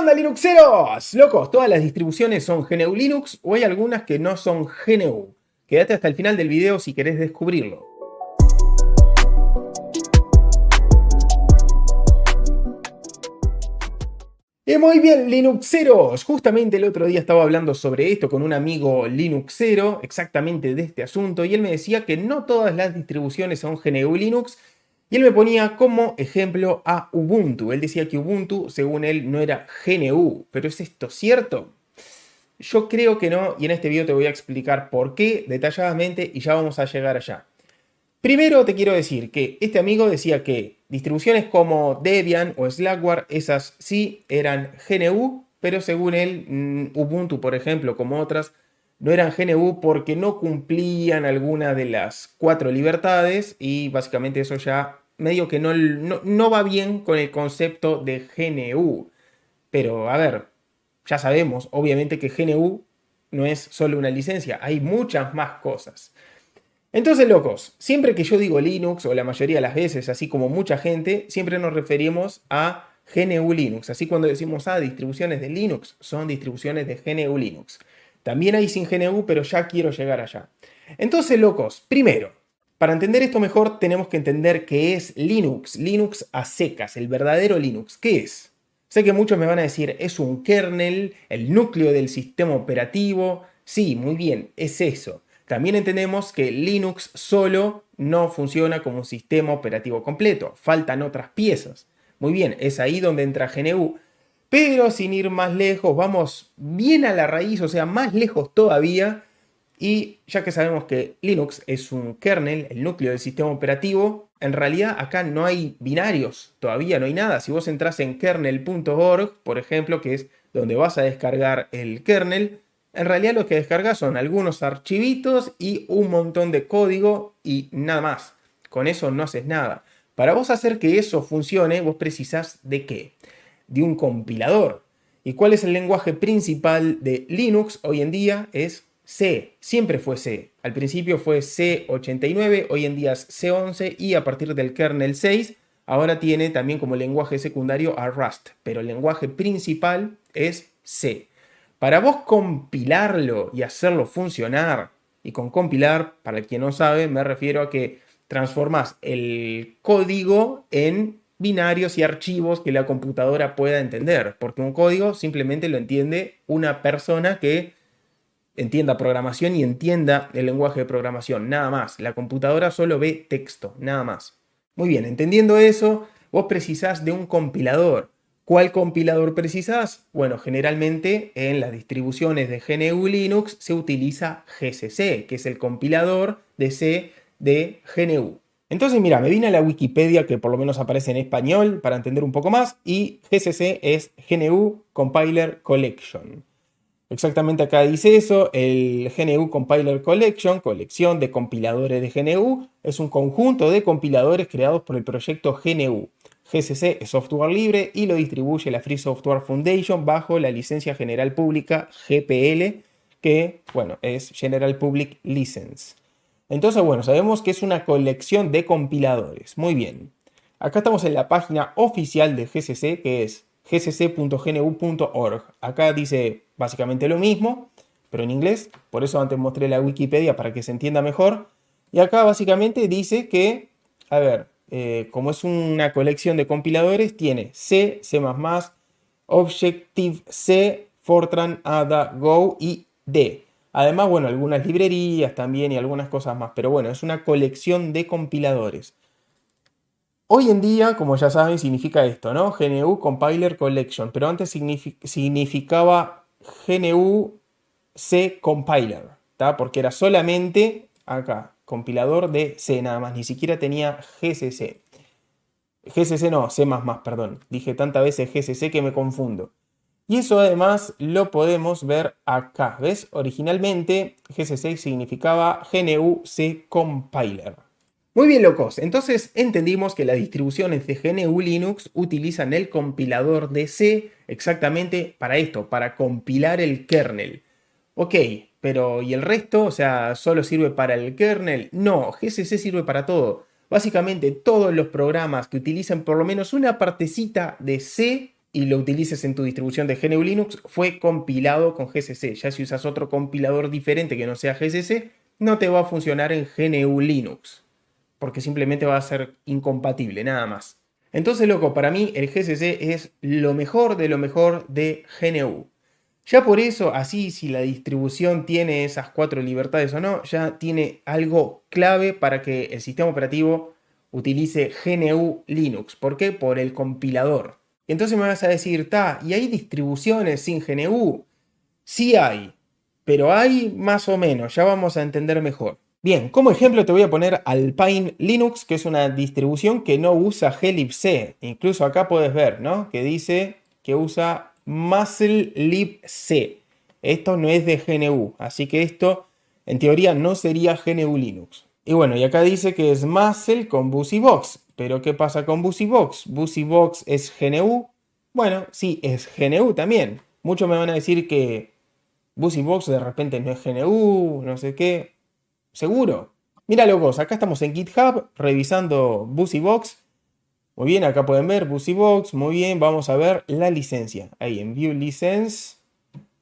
onda, Linuxeros? Locos, ¿todas las distribuciones son GNU Linux o hay algunas que no son GNU? Quédate hasta el final del video si querés descubrirlo. Y muy bien, Linuxeros. Justamente el otro día estaba hablando sobre esto con un amigo Linuxero, exactamente de este asunto, y él me decía que no todas las distribuciones son GNU Linux, y él me ponía como ejemplo a Ubuntu. Él decía que Ubuntu, según él, no era GNU. ¿Pero es esto cierto? Yo creo que no, y en este video te voy a explicar por qué detalladamente y ya vamos a llegar allá. Primero te quiero decir que este amigo decía que distribuciones como Debian o Slackware, esas sí eran GNU, pero según él, Ubuntu, por ejemplo, como otras, no eran GNU porque no cumplían alguna de las 4 libertades y básicamente eso ya medio que no va bien con el concepto de GNU. Pero a ver, ya sabemos, obviamente que GNU no es solo una licencia, hay muchas más cosas. Entonces, locos, siempre que yo digo Linux, o la mayoría de las veces, así como mucha gente, siempre nos referimos a GNU Linux. Así cuando decimos, distribuciones de Linux, son distribuciones de GNU Linux. También hay sin GNU, pero ya quiero llegar allá. Entonces, locos, primero, para entender esto mejor, tenemos que entender qué es Linux. Linux a secas, el verdadero Linux. ¿Qué es? Sé que muchos me van a decir, es un kernel, el núcleo del sistema operativo. Sí, muy bien, es eso. También entendemos que Linux solo no funciona como un sistema operativo completo. Faltan otras piezas. Muy bien, es ahí donde entra GNU. Pero sin ir más lejos, vamos bien a la raíz, o sea, más lejos todavía. Y ya que sabemos que Linux es un kernel, el núcleo del sistema operativo, en realidad acá no hay binarios, todavía no hay nada. Si vos entras en kernel.org, por ejemplo, que es donde vas a descargar el kernel, en realidad lo que descargas son algunos archivitos y un montón de código y nada más. Con eso no haces nada. Para vos hacer que eso funcione, vos precisás ¿de qué? De un compilador. ¿Y cuál es el lenguaje principal de Linux hoy en día? Es C. Siempre fue C. Al principio fue C89, hoy en día es C11 y a partir del kernel 6 ahora tiene también como lenguaje secundario a Rust. Pero el lenguaje principal es C. Para vos compilarlo y hacerlo funcionar, y con compilar, para el que no sabe, me refiero a que transformás el código en binarios y archivos que la computadora pueda entender, porque un código simplemente lo entiende una persona que entienda programación y entienda el lenguaje de programación, nada más. La computadora solo ve texto, nada más. Muy bien, entendiendo eso, vos precisás de un compilador. ¿Cuál compilador precisás? Bueno, generalmente en las distribuciones de GNU Linux se utiliza GCC, que es el compilador de C de GNU. Entonces, mira, me vine a la Wikipedia, que por lo menos aparece en español, para entender un poco más, y GCC es GNU Compiler Collection. Exactamente acá dice eso, el GNU Compiler Collection, colección de compiladores de GNU, es un conjunto de compiladores creados por el proyecto GNU. GCC es software libre y lo distribuye la Free Software Foundation bajo la licencia general pública GPL, que, bueno, es General Public License. Entonces, bueno, sabemos que es una colección de compiladores. Muy bien. Acá estamos en la página oficial de GCC, que es gcc.gnu.org. Acá dice básicamente lo mismo, pero en inglés. Por eso antes mostré la Wikipedia para que se entienda mejor. Y acá básicamente dice que, a ver, como es una colección de compiladores, tiene C, C++, Objective-C, Fortran, Ada, Go y D. Además, bueno, algunas librerías también y algunas cosas más. Pero bueno, es una colección de compiladores. Hoy en día, como ya saben, significa esto, ¿no? GNU Compiler Collection, pero antes significaba GNU C Compiler, ¿tá? Porque era solamente, acá, compilador de C nada más, ni siquiera tenía GCC. GCC no, C++, perdón. Dije tantas veces GCC que me confundo. Y eso además lo podemos ver acá, ¿ves? Originalmente GCC significaba GNU C Compiler. Muy bien, locos, entonces entendimos que las distribuciones de GNU Linux utilizan el compilador de C exactamente para esto, para compilar el kernel. Ok, pero ¿y el resto? O sea, ¿solo sirve para el kernel? No, GCC sirve para todo. Básicamente todos los programas que utilizan por lo menos una partecita de C y lo utilices en tu distribución de GNU Linux, fue compilado con GCC. Ya si usas otro compilador diferente que no sea GCC, no te va a funcionar en GNU Linux, porque simplemente va a ser incompatible, nada más. Entonces, loco, para mí el GCC es lo mejor de GNU. Ya por eso, así si la distribución tiene esas 4 libertades o no, ya tiene algo clave para que el sistema operativo utilice GNU Linux. ¿Por qué? Por el compilador. Y entonces me vas a decir, ¿y hay distribuciones sin GNU? Sí hay, pero hay más o menos, ya vamos a entender mejor. Bien, como ejemplo te voy a poner Alpine Linux, que es una distribución que no usa glibc. Incluso acá puedes ver, ¿no? Que dice que usa musl libc. Esto no es de GNU, así que esto en teoría no sería GNU Linux. Y bueno, y acá dice que es musl con BusyBox. Pero ¿qué pasa con BusyBox? ¿BusyBox es GNU? Bueno, sí, es GNU también. Muchos me van a decir que BusyBox de repente no es GNU, no sé qué. ¿Seguro? Mira, locos, acá estamos en GitHub revisando BusyBox. Muy bien, acá pueden ver BusyBox. Muy bien, vamos a ver la licencia. Ahí en View License.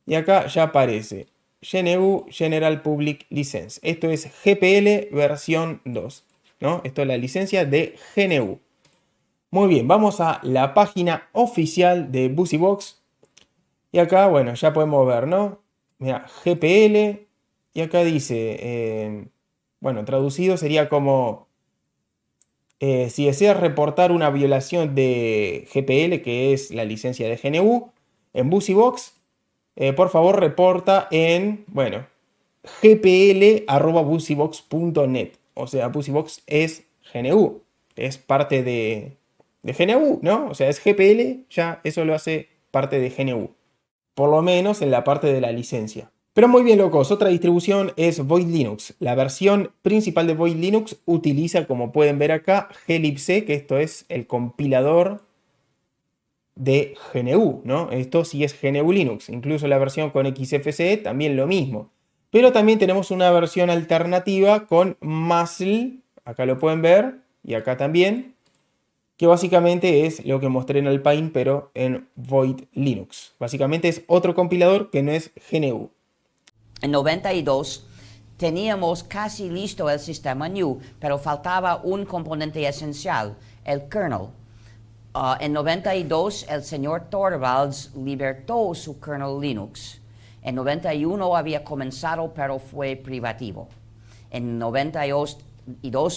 Y acá ya aparece GNU General Public License. Esto es GPL versión 2, ¿no? Esto es la licencia de GNU. Muy bien, vamos a la página oficial de BusyBox. Y acá, bueno, ya podemos ver, ¿no? Mira, GPL. Y acá dice, bueno, traducido sería como, si deseas reportar una violación de GPL, que es la licencia de GNU, en BusyBox, por favor reporta en, bueno, gpl@busybox.net. O sea, BusyBox es GNU, es parte de GNU, ¿no? O sea, es GPL, ya eso lo hace parte de GNU. Por lo menos en la parte de la licencia. Pero muy bien, locos, otra distribución es Void Linux. La versión principal de Void Linux utiliza, como pueden ver acá, glibc, que esto es el compilador de GNU, ¿no? Esto sí es GNU Linux. Incluso la versión con XFCE también lo mismo. Pero también tenemos una versión alternativa con musl, acá lo pueden ver, y acá también, que básicamente es lo que mostré en Alpine, pero en Void Linux. Básicamente es otro compilador que no es GNU. En 92 teníamos casi listo el sistema new, pero faltaba un componente esencial, el kernel. En 92 el señor Torvalds libertó su kernel Linux. En 91 había comenzado, pero fue privativo. En 92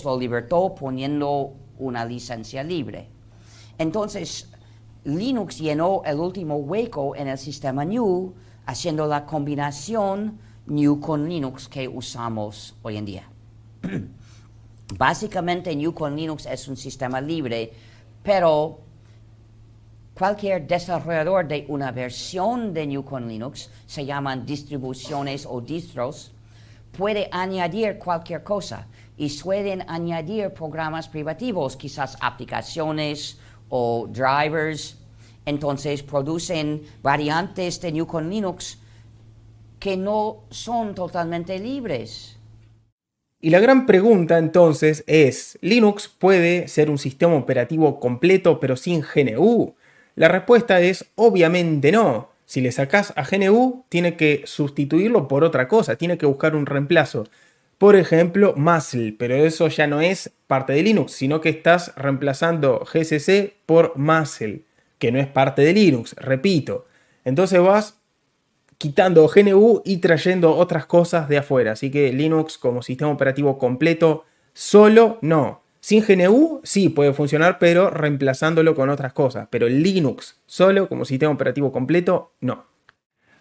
lo libertó poniendo una licencia libre. Entonces, Linux llenó el último hueco en el sistema new, haciendo la combinación GNU con Linux que usamos hoy en día. Básicamente, GNU con Linux es un sistema libre, pero cualquier desarrollador de una versión de GNU con Linux, se llaman distribuciones o distros, puede añadir cualquier cosa y suelen añadir programas privativos, quizás aplicaciones o drivers. Entonces producen variantes de GNU con Linux que no son totalmente libres. Y la gran pregunta entonces es, ¿Linux puede ser un sistema operativo completo pero sin GNU? La respuesta es obviamente no. Si le sacás a GNU, tiene que sustituirlo por otra cosa, tiene que buscar un reemplazo. Por ejemplo, musl, pero eso ya no es parte de Linux, sino que estás reemplazando GCC por musl, que no es parte de Linux, repito. Entonces vas quitando GNU y trayendo otras cosas de afuera. Así que Linux como sistema operativo completo, solo no. Sin GNU sí puede funcionar, pero reemplazándolo con otras cosas. Pero Linux solo como sistema operativo completo, no.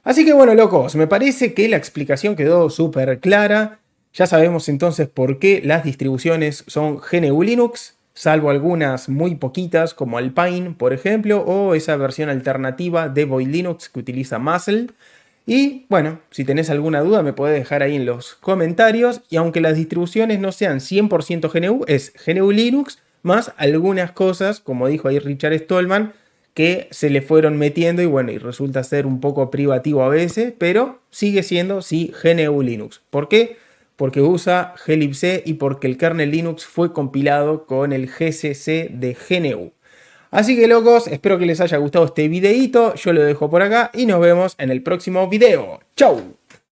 Así que bueno, locos, me parece que la explicación quedó súper clara. Ya sabemos entonces por qué las distribuciones son GNU Linux, salvo algunas muy poquitas como Alpine, por ejemplo, o esa versión alternativa de Void Linux que utiliza musl. Y bueno, si tenés alguna duda me podés dejar ahí en los comentarios. Y aunque las distribuciones no sean 100% GNU, es GNU Linux más algunas cosas, como dijo ahí Richard Stallman, que se le fueron metiendo y bueno, y resulta ser un poco privativo a veces, pero sigue siendo sí GNU Linux. ¿Por qué? Porque usa glibc y porque el kernel Linux fue compilado con el GCC de GNU. Así que locos, espero que les haya gustado este videito. Yo lo dejo por acá y nos vemos en el próximo video. ¡Chau!